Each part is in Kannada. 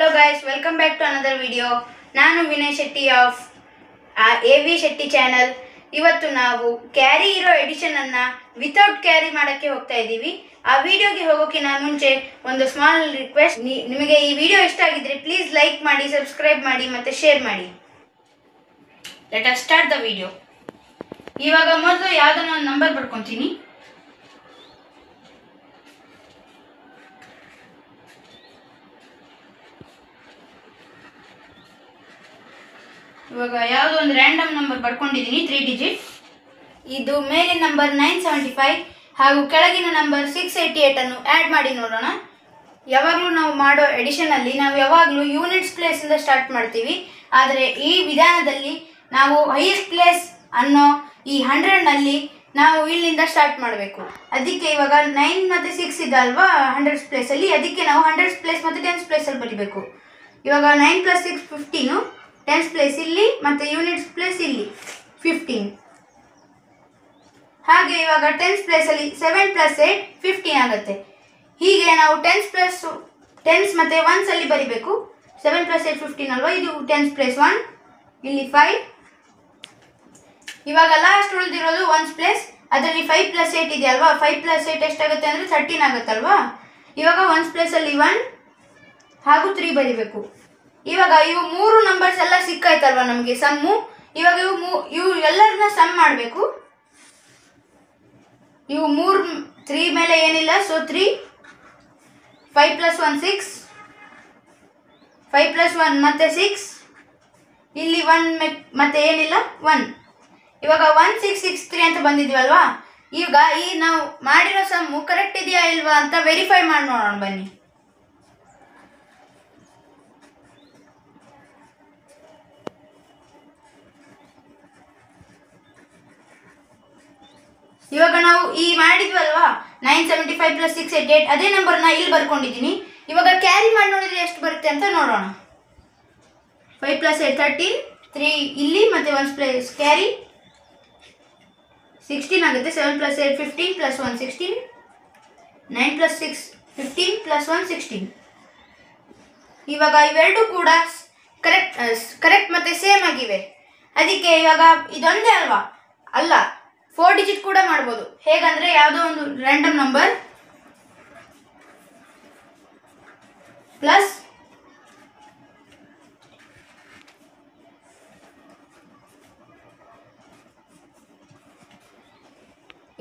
Hello guys, welcome back to another video. ನಾನು Vinay Shetty of AV Shetty channel. ಇವತ್ತು ನಾವು ಕ್ಯಾರಿ ಇರೋ ಎಡಿಷನ್ ಅನ್ನ ವಿತೌಟ್ ಕ್ಯಾರಿ ಮಾಡಕ್ಕೆ ಹೋಗ್ತಾ ಇದ್ದೀವಿ. ಆ ವಿಡಿಯೋಗೆ ಹೋಗೋಕ್ಕಿಂತ ಮುಂಚೆ ಒಂದು ಸ್ಮಾಲ್ ರಿಕ್ವೆಸ್ಟ್, ನಿಮಗೆ ಈ ವಿಡಿಯೋ ಇಷ್ಟ ಆಗಿದ್ರೆ ಪ್ಲೀಸ್ ಲೈಕ್ ಮಾಡಿ, ಸಬ್ಸ್ಕ್ರೈಬ್ ಮಾಡಿ ಮತ್ತೆ ಶೇರ್ ಮಾಡಿ. Let us start the video. ಇವಾಗ ಮೊದಲು ಯಾವುದನ್ನ ಒಂದು ನಂಬರ್ ಬರ್ಕೊಂತೀನಿ. ಇವಾಗ ಯಾವುದೋ ಒಂದು ರ್ಯಾಂಡಮ್ ನಂಬರ್ ಬರ್ಕೊಂಡಿದ್ದೀನಿ, 3 ಡಿಜಿಟ್. ಇದು ಮೇಲಿನ ನಂಬರ್ 975 ಹಾಗೂ ಕೆಳಗಿನ ನಂಬರ್ 688 ಅನ್ನು ಆ್ಯಡ್ ಮಾಡಿ ನೋಡೋಣ. ಯಾವಾಗಲೂ ನಾವು ಮಾಡೋ ಎಡಿಷನಲ್ಲಿ ನಾವು ಯಾವಾಗಲೂ ಯೂನಿಟ್ಸ್ ಪ್ಲೇಸಿಂದ ಸ್ಟಾರ್ಟ್ ಮಾಡ್ತೀವಿ. ಆದರೆ ಈ ವಿಧಾನದಲ್ಲಿ ನಾವು ಹೈಯೆಸ್ಟ್ ಪ್ಲೇಸ್ ಅನ್ನೋ ಈ 100ನಲ್ಲಿ ನಾವು ಇಲ್ಲಿಂದ ಸ್ಟಾರ್ಟ್ ಮಾಡಬೇಕು. ಅದಕ್ಕೆ ಇವಾಗ 9 ಮತ್ತು 6 ಇದೆ ಅಲ್ವಾ 100ಸ್ ಪ್ಲೇಸಲ್ಲಿ, ಅದಕ್ಕೆ ನಾವು 100ಸ್ ಪ್ಲೇಸ್ ಮತ್ತು 10ಸ್ ಪ್ಲೇಸಲ್ಲಿ ಬರೀಬೇಕು. ಇವಾಗ 9 + 6 15, 10ಸ್ ಪ್ಲೇಸ್ ಇಲ್ಲಿ ಮತ್ತು ಯೂನಿಟ್ಸ್ ಪ್ಲೇಸ್ ಇಲ್ಲಿ 15. ಹಾಗೆ ಇವಾಗ 10ಸ್ ಪ್ಲೇಸಲ್ಲಿ 7 + 8 15 ಆಗುತ್ತೆ. ಹೀಗೆ ನಾವು 10ಸ್ ಮತ್ತು 1s ಅಲ್ಲಿ ಬರಿಬೇಕು. 7 + 8 15 ಅಲ್ವಾ, ಇದು 10ಸ್ ಪ್ಲೇಸ್ 1, ಇಲ್ಲಿ 5. ಇವಾಗ ಲಾಸ್ಟ್ ಉಳಿದಿರೋದು 1ಸ್ ಪ್ಲೇಸ್, ಅದರಲ್ಲಿ 5 + 8 ಇದೆ ಅಲ್ವಾ, 5 + 8 ಎಷ್ಟಾಗುತ್ತೆ ಅಂದರೆ 13 ಆಗುತ್ತಲ್ವಾ. ಇವಾಗ 1ಸ್ ಪ್ಲೇಸಲ್ಲಿ 1 ಹಾಗೂ 3 ಬರಿಬೇಕು. ಇವಾಗ ಇವು 3 ನಂಬರ್ಸ್ ಎಲ್ಲ ಸಿಕ್ಕಾಯ್ತಲ್ವ ನಮಗೆ ಸಮ್ಮು. ಇವಾಗ ಇವು ಎಲ್ಲರನ್ನ ಸಮ್ ಮಾಡಬೇಕು. ಇವು 3 ಮೇಲೆ ಏನಿಲ್ಲ, ಸೊ 3. 5 + 1 6, 5 + 1 ಮತ್ತೆ 6, ಇಲ್ಲಿ 1 ಮತ್ತೆ ಏನಿಲ್ಲ 1. ಇವಾಗ 1663 ಅಂತ ಬಂದಿದ್ವಲ್ವಾ. ಈಗ ಈ ನಾವು ಮಾಡಿರೋ ಸಮ್ಮು ಕರೆಕ್ಟ್ ಇದೆಯಾ ಇಲ್ವಾ ಅಂತ ವೆರಿಫೈ ಮಾಡಿ ನೋಡೋಣ ಬನ್ನಿ. ಇವಾಗ ನಾವು ಈ ಮಾಡಿದ್ವಲ್ವಾ 975 + 688, ಅದೇ ನಂಬರ್ನ ಇಲ್ಲಿ ಬರ್ಕೊಂಡಿದ್ದೀನಿ. ಇವಾಗ ಕ್ಯಾರಿ ಮಾಡಿ ನೋಡಿದ್ರೆ ಎಷ್ಟು ಬರುತ್ತೆ ಅಂತ ನೋಡೋಣ. 5 + 8 13, 3 ಇಲ್ಲಿ ಮತ್ತೆ 1ಸ್ ಪ್ಲೇಸ್ ಕ್ಯಾರಿ 16 ಆಗುತ್ತೆ. 7 + 8 15 + 1 16, 9 + 6 15 + 1 16. ಇವಾಗ ಇವೆರಡು ಕೂಡ ಕರೆಕ್ಟ್ ಮತ್ತೆ ಸೇಮ್ ಆಗಿವೆ. ಅದಕ್ಕೆ ಇವಾಗ ಇದೊಂದೇ ಅಲ್ವಾ, ಅಲ್ಲ 4 ಡಿಜಿಟ್ ಕೂಡ ಮಾಡ್ಬೋದು. ಹೇಗಂದ್ರೆ ಯಾವುದೋ ಒಂದು ರ್ಯಾಂಡಮ್ ನಂಬರ್ ಪ್ಲಸ್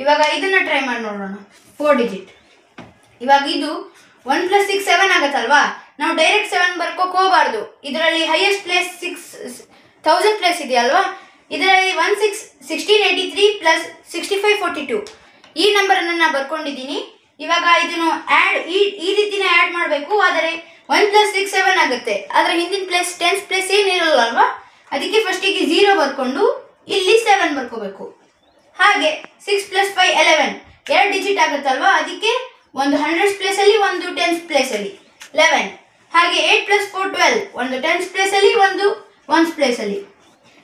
ಇವಾಗ ಇದನ್ನ ಟ್ರೈ ಮಾಡಿ ನೋಡೋಣ. 4 ಡಿಜಿಟ್. ಇವಾಗ ಇದು 1 + 6 7 ಆಗತ್ತಲ್ವಾ, ನಾವು ಡೈರೆಕ್ಟ್ 7 ಬರ್ಕೋಕ್ ಹೋಗಬಾರ್ದು. ಇದರಲ್ಲಿ ಹೈಯೆಸ್ಟ್ ಪ್ಲೇಸ್ 1000 ಪ್ಲೇಸ್ ಇದೆಯಲ್ವಾ, ಇದರಲ್ಲಿ 1683 + 6542 ಈ ನಂಬರನ್ನು ನಾನು ಬರ್ಕೊಂಡಿದ್ದೀನಿ. ಇವಾಗ ಇದನ್ನು ಈ ರೀತಿನೇ ಆ್ಯಡ್ ಮಾಡಬೇಕು. ಆದರೆ 1 + 6 7 ಆಗುತ್ತೆ, ಆದರೆ ಹಿಂದಿನ ಪ್ಲೇಸ್ 10ಸ್ ಪ್ಲೇಸ್ ಏನಿರಲ್ಲ ಅಲ್ವಾ, ಅದಕ್ಕೆ ಫಸ್ಟಿಗೆ 0 ಬರ್ಕೊಂಡು ಇಲ್ಲಿ 7 ಬರ್ಕೋಬೇಕು. ಹಾಗೆ 6 + 5 11, 2 ಡಿಜಿಟ್ ಆಗುತ್ತಲ್ವಾ, ಅದಕ್ಕೆ ಒಂದು 100ಸ್ ಪ್ಲೇಸಲ್ಲಿ ಒಂದು 10ಸ್ ಪ್ಲೇಸಲ್ಲಿ 11. ಹಾಗೆ 8 + 4 12, ಒಂದು 10ಸ್ ಪ್ಲೇಸಲ್ಲಿ ಒಂದು 1ಸ್ ಪ್ಲೇಸಲ್ಲಿ.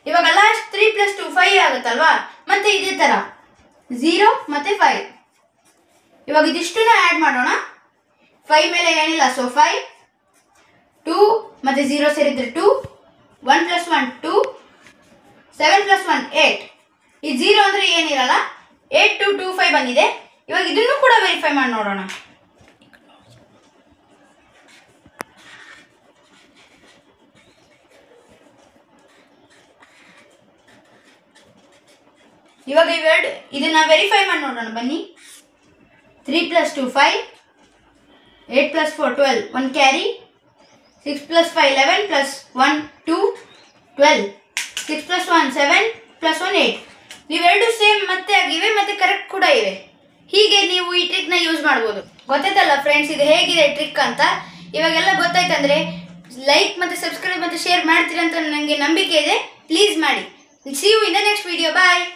ಇವಾಗ ಲಾಸ್ಟ್ 3 + 2 5 ಆಗುತ್ತಲ್ವಾ, ಮತ್ತೆ ಇದೇ ಥರ 0 ಮತ್ತು 5. ಇವಾಗ ಇದಿಷ್ಟನ್ನು ಆ್ಯಡ್ ಮಾಡೋಣ. 5 ಮೇಲೆ ಏನಿಲ್ಲ, ಸೊ 5, 2 ಮತ್ತು 0 ಸೇರಿದ್ರೆ 2, 1 + 1 2, 7 + 1 8. ಈ 0 ಅಂದರೆ ಏನಿರಲ್ಲ, 8 2 2 5 ಬಂದಿದೆ. ಇವಾಗ ಇದನ್ನು ಕೂಡ ವೆರಿಫೈ ಮಾಡಿ ನೋಡೋಣ. ಇವಾಗ ಇವೆರಡು ಇದನ್ನ ವೆರಿಫೈ ಮಾಡಿ ನೋಡೋಣ ಬನ್ನಿ. 3 + 2 5, 8 + 4 12, 1 ಕ್ಯಾರಿ, 6 + 5 11 + 1 2 12, 6 + 1 7 + 1 8. ಇವೆರಡು ಸೇಮ್ ಮತ್ತೆ ಆಗಿವೆ ಮತ್ತೆ ಕರೆಕ್ಟ್ ಕೂಡ ಇವೆ. ಹೀಗೆ ನೀವು ಈ ಟ್ರಿಕ್ನ ಯೂಸ್ ಮಾಡ್ಬೋದು. ಗೊತ್ತಾಯ್ತಲ್ಲ ಫ್ರೆಂಡ್ಸ್, ಇದು ಹೇಗಿದೆ ಟ್ರಿಕ್ ಅಂತ. ಇವಾಗೆಲ್ಲ ಗೊತ್ತಾಯ್ತಂದ್ರೆ ಲೈಕ್ ಮತ್ತು ಸಬ್ಸ್ಕ್ರೈಬ್ ಮತ್ತು ಶೇರ್ ಮಾಡ್ತೀರಂತ ನನಗೆ ನಂಬಿಕೆ ಇದೆ. ಪ್ಲೀಸ್ ಮಾಡಿ. See you in the next video. Bye.